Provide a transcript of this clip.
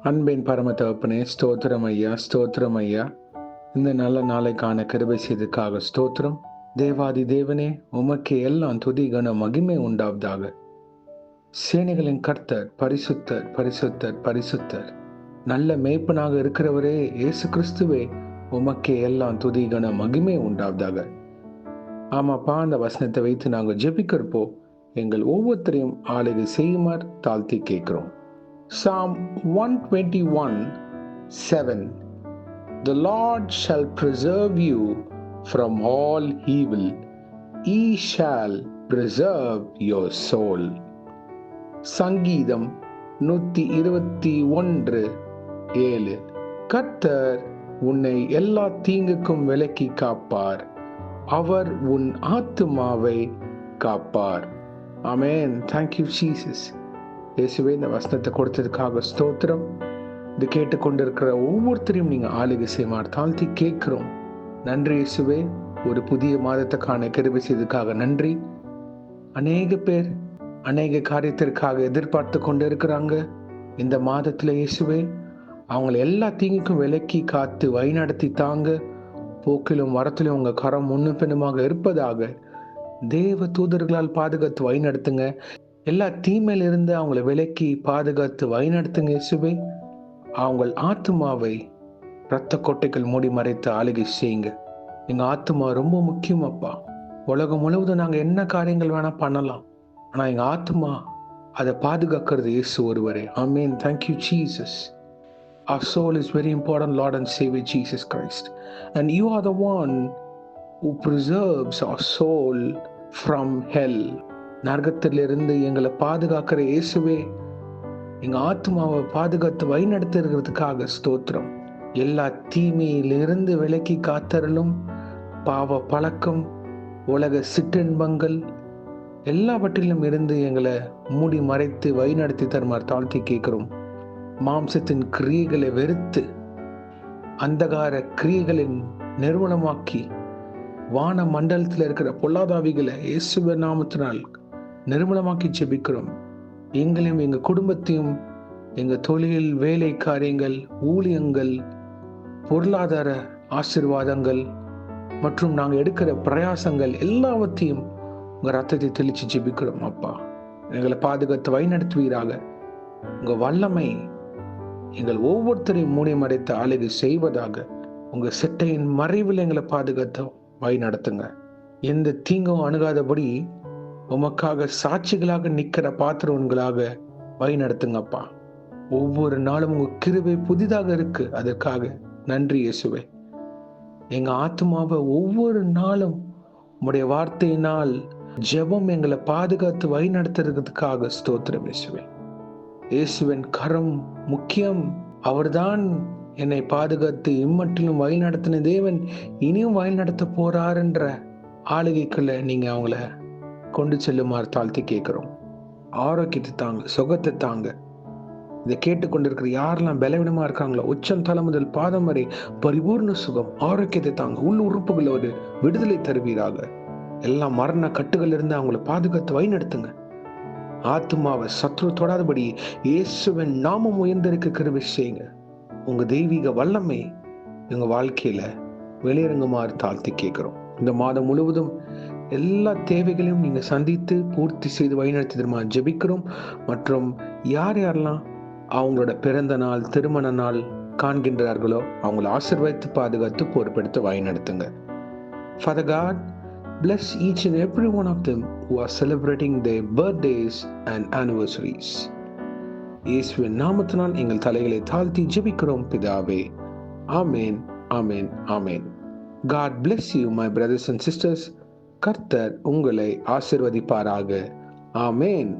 அன்பின் பரம தகப்பனே, ஸ்தோத்திரம் ஐயா, ஸ்தோத்திரம் ஐயா. இந்த நல்ல நாளைக்கான கிருபை செய்ததுக்காக ஸ்தோத்திரம். தேவாதி தேவனே, உமக்கே எல்லாம் துதி கன மகிமை உண்டாவதாக. சேனைகளின் கர்த்தர் பரிசுத்தர், பரிசுத்தர், பரிசுத்தர். நல்ல மேய்ப்பனாக இருக்கிறவரே இயேசு கிறிஸ்துவே, உமக்கே எல்லாம் துதி கன மகிமை உண்டாவதாக. ஆமாப்பா, அந்த வசனத்தை வைத்து நாங்கள் ஜெபிக்கிறப்போ எங்கள் ஒவ்வொருத்தரையும் ஆளுகை செய்யுமாறு தாழ்த்தி கேட்கிறோம். Psalm 121:7. The Lord shall preserve you from all evil. He shall preserve your soul. சங்கீதம் 121:7. கர்த்தர் உன்னை எல்லா தீங்குக்கும் விலக்கி காப்பார். அவர் உன் ஆத்துமாவை காப்பார். ஆமென். Thank you Jesus. இயேசுவே, இந்த வசனத்தை கொடுத்ததுக்காக ஸ்தோத்திரம். இது கேட்டுக்கொண்டிருக்கிற ஒவ்வொருத்தரையும் நீங்க ஆளுகை செய்யுமாறு தாழ்த்தி கேட்கிறோம். நன்றி இயேசுவே. ஒரு புதிய மாதத்துக்கான கிருபை செய்ததுக்காக நன்றி. அநேக பேர் அநேக காரியத்திற்காக எதிர்பார்த்து கொண்டு இருக்கிறாங்க. இந்த மாதத்துல இயேசுவே, அவங்களை எல்லா தீங்குக்கும் விலக்கி காத்து வழிநடத்தி தாங்க. போக்கிலும் வரத்திலும் உங்க கரம் முன்னும் பின்னுமாக இருப்பதாக தேவ தூதர்களால் பாதுகாத்து வழிநடத்துங்க. எல்லா தீமையில இருந்து அவங்களை விலக்கி பாதுகாத்து வழிநடத்துங்க இயேசுவே. அவங்க ஆத்துமாவை இரத்த கொட்டைகள் மூடி மறைத்து ஆளுகை செய்யுங்க. எங்க ஆத்துமா ரொம்ப முக்கியம் அப்பா. உலகம் முழுவதும் நாங்க என்ன காரியங்கள் வேணா பண்ணலாம், ஆனா எங்க ஆத்துமா அதை பாதுகாக்கிறது இயேசு ஒருவரே. ஆமென். Thank you Jesus. Our soul is very important, Lord and Savior Jesus Christ, and you are the one who preserves our soul from hell. நரகத்திலிருந்து எங்களை பாதுகாக்கிற இயேசுவே, எங்க ஆத்மாவை பாதுகாத்து வழிநடத்துகிறதுக்காக ஸ்தோத்திரம். எல்லா தீமையிலிருந்து விலக்கி காத்தரலும், பாவ பழக்கம், உலக சிற்றின்பங்கள் எல்லாவற்றிலும் இருந்து எங்களை மூடி மறைத்து வழிநடத்தி தருமாறு தாழ்த்தி கேட்கிறோம். மாம்சத்தின் கிரியைகளை வெறுத்து அந்தகார கிரியைகளின் நிறுவனமாக்கி வான மண்டலத்தில் இருக்கிற பொல்லாதாவிகளை இயேசுவ நாமத்தினால் நிர்மலமாக்கி ஜெபிக்கிறோம். எங்களையும் எங்க குடும்பத்தையும் எங்க தொழில், வேலை காரியங்கள், ஊழியங்கள், பொருளாதார ஆசீர்வாதங்கள் மற்றும் நாங்கள் எடுக்கிற பிரயாசங்கள் எல்லாவற்றையும் உங்க ரத்தத்தை தெளிச்சு ஜெபிக்கிறோம் அப்பா. எங்களை பாதுகாத்து வழிநடத்துவீராக. உங்க வல்லமை எங்கள் ஒவ்வொருத்தரையும் மூடிமறைத்த ஆளுகை செய்வதாக. உங்க செட்டையின் மறைவில் எங்களை பாதுகாத்து வழி நடத்துங்க. எந்த தீங்கும் அணுகாதபடி உமக்காக சாட்சிகளாக நிக்கிற பாத்திரங்களாக வழி நடத்துங்கப்பா. ஒவ்வொரு நாளும் உங்க கிருபை புதிதாக இருக்கு, அதற்காக நன்றி இயேசுவே. எங்க ஆத்மாவை ஒவ்வொரு நாளும் உம்முடைய வார்த்தையினால் ஜெபம் எங்களை பாதுகாத்து வழி நடத்துறதுக்காக ஸ்தோத்திரம் இயேசுவே. இயேசுவின் கரம் முக்கியம். அவர்தான் என்னை பாதுகாத்து இம்மட்டிலும் வழி நடத்தின தேவன், இனியும் வழி நடத்த போறார் என்ற ஆளுகைக்குள்ள நீங்க அவங்கள கொண்டு செல்லுமாறு தாழ்த்தி கேட்கிறோம். ஆரோக்கியத்தை தாங்க, சுகத்தை தாங்க. இதை கேட்டுக்கொண்டிருக்கிற யாரெல்லாம் பலவீனமா இருக்காங்களோ, உச்சம் தலை முதல் பாதம் வரை பரிபூர்ண சுகம், ஆரோக்கியத்தை தாங்க. உள் உறுப்புகளோடு விடுதலை தருவீராக. எல்லா மரண கட்டுகள் இருந்து அவங்கள பாதுகாத்து வழி நடத்துங்க. ஆத்மாவை சத்ரு தொடாதபடி இயேசுவின் நாமம் உயர்ந்திருக்க கிருபை செய்யுங்க. உங்க தெய்வீக வல்லமை எங்க வாழ்க்கையில வெளியிறங்குமாறு தாழ்த்தி கேட்கிறோம். இந்த மாதம் முழுவதும் எல்லா தேவைகளையும் நீங்க சந்தித்து பூர்த்தி செய்து வழிநடத்திடுமா ஜெபிக்கிறோம். மற்றும் யார் யாரெல்லாம் அவங்களோட பிறந்த நாள், திருமண நாள் காண்கின்றார்களோ அவங்களை ஆசீர்வதித்து பாதுகாத்து பொறுப்பெடுத்து வழிநடத்துங்க. Father God, bless each and every one of them who are celebrating their birthdays and anniversaries. இயேசுவின் நாமத்தினால் எங்கள் தலைகளை தாழ்த்தி ஜெபிக்கிறோம் பிதாவே. ஆமென், ஆமென், ஆமென். God bless you, my brothers and sisters. கர்த்தர் உங்களை ஆசீர்வதிப்பாராக. ஆமென்.